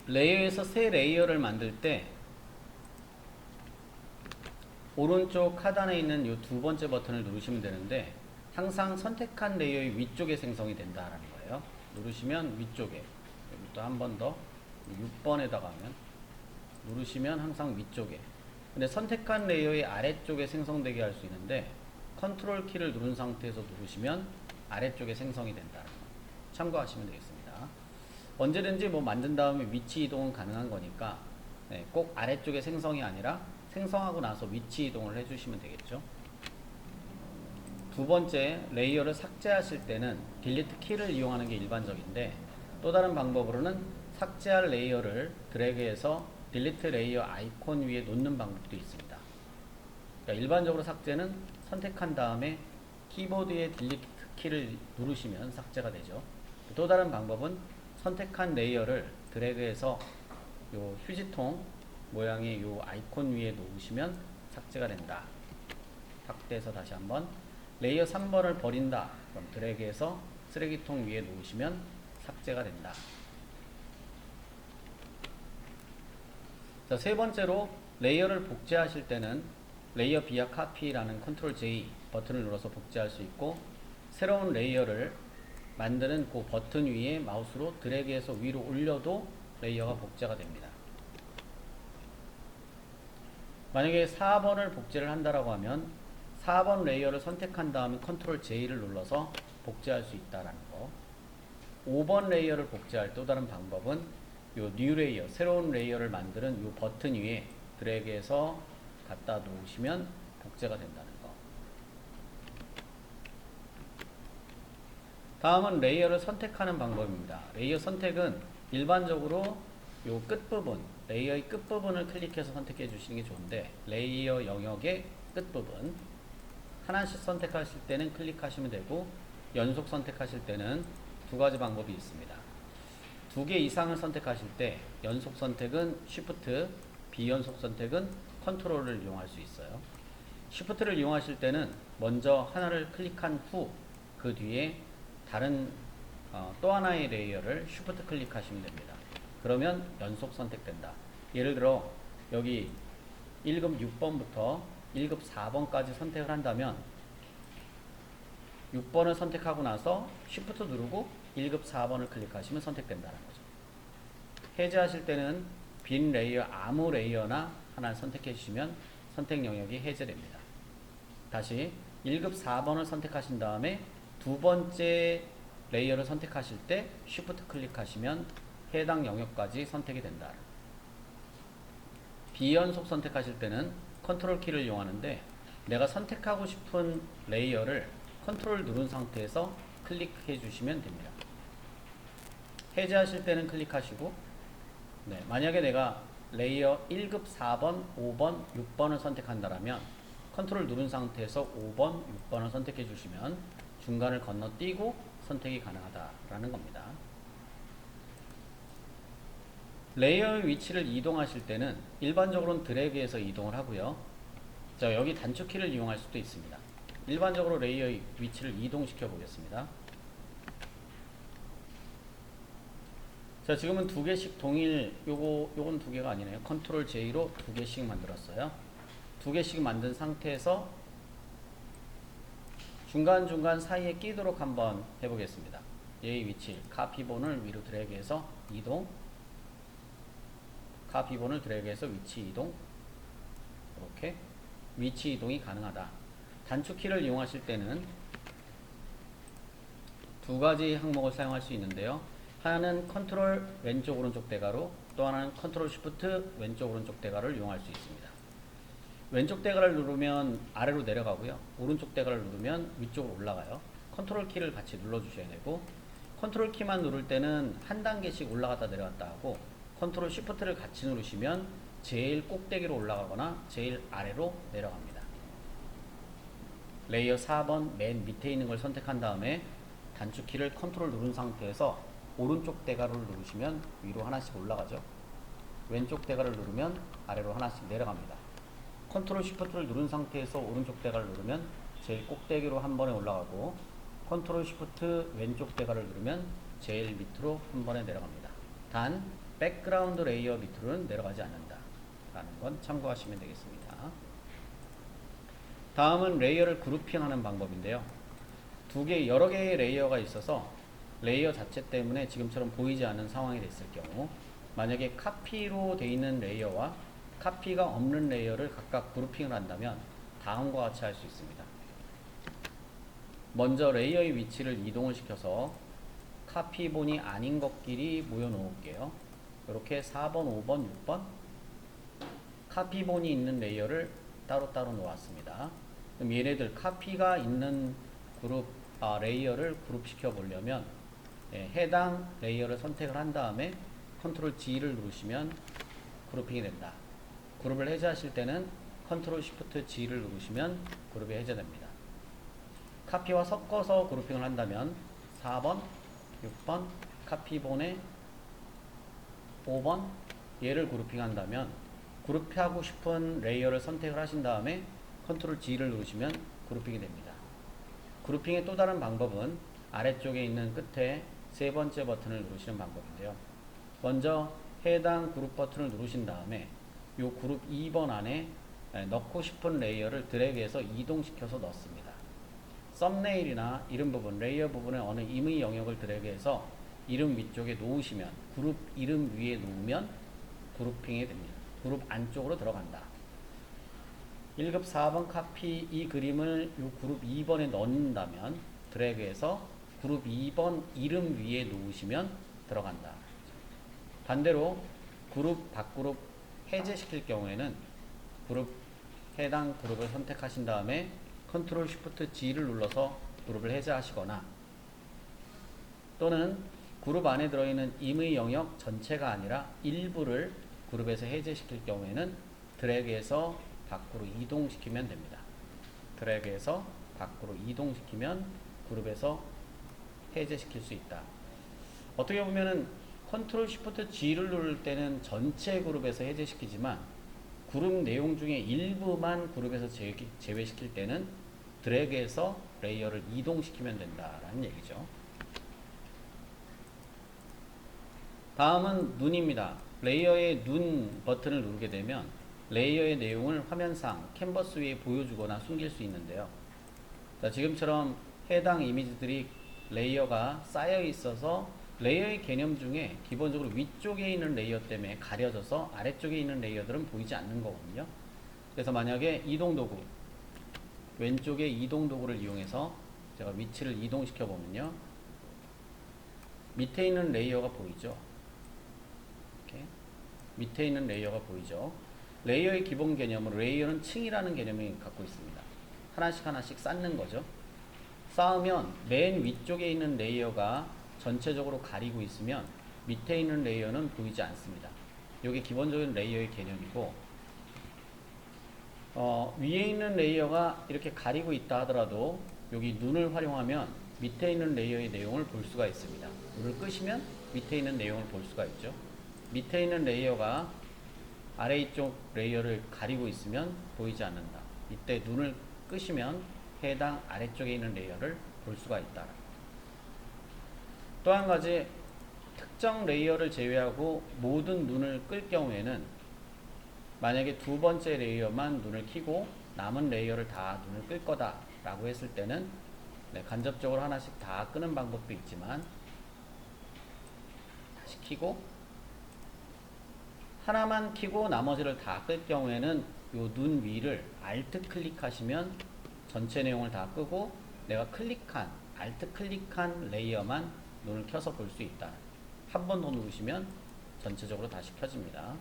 레이어에서 새 레이어를 만들 때 오른쪽 하단에 있는 이 두 번째 버튼을 누르시면 되는데 항상 선택한 레이어의 위쪽에 생성이 된다라는 거예요. 누르시면 위쪽에, 여기 또 한 번 더 6번에다가 하면 누르시면 항상 위쪽에, 근데 선택한 레이어의 아래쪽에 생성되게 할 수 있는데 컨트롤 키를 누른 상태에서 누르시면 아래쪽에 생성이 된다는 거 참고하시면 되겠습니다. 언제든지 뭐 만든 다음에 위치 이동은 가능한 거니까 꼭 아래쪽에 생성이 아니라 생성하고 나서 위치 이동을 해주시면 되겠죠. 두 번째, 레이어를 삭제하실 때는 딜리트 키를 이용하는 게 일반적인데 또 다른 방법으로는 삭제할 레이어를 드래그해서 딜리트 레이어 아이콘 위에 놓는 방법도 있습니다. 그러니까 일반적으로 삭제는 선택한 다음에 키보드의 딜리트 키를 누르시면 삭제가 되죠. 또 다른 방법은 선택한 레이어를 드래그해서 요 휴지통 모양의 요 아이콘 위에 놓으시면 삭제가 된다. 확대해서 다시 한번 레이어 3번을 버린다. 그럼 드래그해서 쓰레기통 위에 놓으시면 삭제가 된다. 자, 세 번째로 레이어를 복제하실 때는 레이어 비아 카피라는 컨트롤 J 버튼을 눌러서 복제할 수 있고, 새로운 레이어를 만드는 그 버튼 위에 마우스로 드래그해서 위로 올려도 레이어가 복제가 됩니다. 만약에 4번을 복제를 한다라고 하면 4번 레이어를 선택한 다음에 컨트롤 J를 눌러서 복제할 수 있다라는 거. 5번 레이어를 복제할 또 다른 방법은 요 뉴 레이어, 새로운 레이어를 만드는 요 버튼 위에 드래그해서 갖다 놓으시면 복제가 된다는 거. 다음은 레이어를 선택하는 방법입니다. 레이어 선택은 일반적으로 요 끝부분, 레이어의 끝부분을 클릭해서 선택해 주시는 게 좋은데, 레이어 영역의 끝부분 하나씩 선택하실 때는 클릭하시면 되고, 연속 선택하실 때는 두 가지 방법이 있습니다. 두 개 이상을 선택하실 때 연속 선택은 Shift, 비연속 선택은 컨트롤을 이용할 수 있어요. Shift를 이용하실 때는 먼저 하나를 클릭한 후 그 뒤에 다른 또 하나의 레이어를 Shift 클릭하시면 됩니다. 그러면 연속 선택된다. 예를 들어 여기 1급 6번부터 1급 4번까지 선택을 한다면 6번을 선택하고 나서 Shift 누르고 1급 4번을 클릭하시면 선택된다는 거죠. 해제하실 때는 빈 레이어 아무 레이어나 하나를 선택해 주시면 선택 영역이 해제됩니다. 다시 1급 4번을 선택하신 다음에 두 번째 레이어를 선택하실 때 Shift 클릭하시면 해당 영역까지 선택이 된다. 비연속 선택하실 때는 컨트롤 키를 이용하는데 내가 선택하고 싶은 레이어를 컨트롤 누른 상태에서 클릭해 주시면 됩니다. 해제하실 때는 클릭하시고, 만약에 내가 레이어 1급 4번, 5번, 6번을 선택한다면 컨트롤 누른 상태에서 5번, 6번을 선택해 주시면 중간을 건너뛰고 선택이 가능하다라는 겁니다. 레이어의 위치를 이동하실 때는 일반적으로는 드래그해서 이동을 하고요. 자, 여기 단축키를 이용할 수도 있습니다. 일반적으로 레이어의 위치를 이동시켜 보겠습니다. 자, 지금은 두 개씩 동일, 요건 두 개가 아니네요. 컨트롤 J로 두 개씩 만들었어요. 두 개씩 만든 상태에서 중간중간 사이에 끼도록 한번 해보겠습니다. 얘의 위치, 카피본을 위로 드래그해서 이동, 카피본을 드래그해서 위치 이동, 이렇게 위치 이동이 가능하다. 단축키를 이용하실 때는 두 가지 항목을 사용할 수 있는데요. 하나는 컨트롤 왼쪽 오른쪽 대괄호, 또 하나는 컨트롤 쉬프트 왼쪽 오른쪽 대괄호를 이용할 수 있습니다. 왼쪽 대괄호를 누르면 아래로 내려가고요. 오른쪽 대괄호를 누르면 위쪽으로 올라가요. 컨트롤 키를 같이 눌러 주셔야 되고, 컨트롤 키만 누를 때는 한 단계씩 올라갔다 내려갔다 하고, 컨트롤 쉬프트를 같이 누르시면 제일 꼭대기로 올라가거나 제일 아래로 내려갑니다. 레이어 4번 맨 밑에 있는 걸 선택한 다음에 단축키를 컨트롤 누른 상태에서 오른쪽 대괄호를 누르시면 위로 하나씩 올라가죠. 왼쪽 대괄호를 누르면 아래로 하나씩 내려갑니다. 컨트롤 쉬프트를 누른 상태에서 오른쪽 대괄호를 누르면 제일 꼭대기로 한 번에 올라가고, 컨트롤 쉬프트 왼쪽 대괄호를 누르면 제일 밑으로 한 번에 내려갑니다. 단 백그라운드 레이어 밑으로는 내려가지 않는다 라는 건 참고하시면 되겠습니다. 다음은 레이어를 그룹핑하는 방법인데요. 여러 개의 레이어가 있어서 레이어 자체 때문에 지금처럼 보이지 않는 상황이 됐을 경우, 만약에 카피로 되어 있는 레이어와 카피가 없는 레이어를 각각 그룹핑을 한다면 다음과 같이 할 수 있습니다. 먼저 레이어의 위치를 이동을 시켜서 카피본이 아닌 것끼리 모여 놓을게요. 이렇게 4번, 5번, 6번 카피본이 있는 레이어를 따로따로 놓았습니다. 그럼 얘네들 카피가 있는 레이어를 그룹시켜 보려면 해당 레이어를 선택을 한 다음에 컨트롤 G를 누르시면 그룹핑이 된다. 그룹을 해제하실 때는 컨트롤 Shift G를 누르시면 그룹이 해제됩니다. 카피와 섞어서 그룹핑을 한다면 4번, 6번 카피본에 5번 얘를 그룹핑한다면 그룹하고 싶은 레이어를 선택을 하신 다음에 컨트롤 G를 누르시면 그룹핑이 됩니다. 그룹핑의 또 다른 방법은 아래쪽에 있는 끝에 세 번째 버튼을 누르시는 방법인데요. 먼저 해당 그룹 버튼을 누르신 다음에 이 그룹 2번 안에 넣고 싶은 레이어를 드래그해서 이동시켜서 넣습니다. 썸네일이나 이름 부분, 레이어 부분에 어느 임의 영역을 드래그해서 이름 위쪽에 놓으시면, 그룹 이름 위에 놓으면 그룹핑이 됩니다. 그룹 안쪽으로 들어간다. 1급 4번 카피 이 그림을 이 그룹 2번에 넣는다면 드래그해서 그룹 2번 이름 위에 놓으시면 들어간다. 반대로 그룹 밖그룹 해제시킬 경우에는 해당 그룹을 선택하신 다음에 컨트롤 쉬프트 G를 눌러서 그룹을 해제하시거나, 또는 그룹 안에 들어있는 임의 영역 전체가 아니라 일부를 그룹에서 해제시킬 경우에는 드래그해서 밖으로 이동시키면 됩니다. 드래그해서 밖으로 이동시키면 그룹에서 해제시킬 수 있다. 어떻게 보면은 컨트롤 쉬프트 G를 누를 때는 전체 그룹에서 해제시키지만 그룹 내용 중에 일부만 그룹에서 제외시킬 때는 드래그해서 레이어를 이동시키면 된다라는 얘기죠. 다음은 눈입니다. 레이어의 눈 버튼을 누르게 되면 레이어의 내용을 화면상 캔버스 위에 보여주거나 숨길 수 있는데요. 자, 지금처럼 해당 이미지들이 레이어가 쌓여 있어서 레이어의 개념 중에 기본적으로 위쪽에 있는 레이어 때문에 가려져서 아래쪽에 있는 레이어들은 보이지 않는 거거든요. 그래서 만약에 이동도구, 왼쪽에 이동도구를 이용해서 제가 위치를 이동시켜 보면요, 밑에 있는 레이어가 보이죠. 이렇게 밑에 있는 레이어가 보이죠. 레이어의 기본 개념은 레이어는 층이라는 개념을 갖고 있습니다. 하나씩 하나씩 쌓는 거죠. 쌓으면 맨 위쪽에 있는 레이어가 전체적으로 가리고 있으면 밑에 있는 레이어는 보이지 않습니다. 이게 기본적인 레이어의 개념이고, 위에 있는 레이어가 이렇게 가리고 있다 하더라도 여기 눈을 활용하면 밑에 있는 레이어의 내용을 볼 수가 있습니다. 눈을 끄시면 밑에 있는 내용을 볼 수가 있죠. 밑에 있는 레이어가 아래 쪽 레이어를 가리고 있으면 보이지 않는다. 이때 눈을 끄시면 해당 아래쪽에 있는 레이어를 볼 수가 있다. 또 한 가지, 특정 레이어를 제외하고 모든 눈을 끌 경우에는 만약에 두 번째 레이어만 눈을 켜고 남은 레이어를 다 눈을 끌 거다 라고 했을 때는 간접적으로 하나씩 다 끄는 방법도 있지만, 다시 켜고 하나만 켜고 나머지를 다 끌 경우에는 요 눈 위를 Alt 클릭하시면 전체 내용을 다 끄고 내가 Alt 클릭한 레이어만 눈을 켜서 볼 수 있다. 한 번 더 누르시면 전체적으로 다시 켜집니다.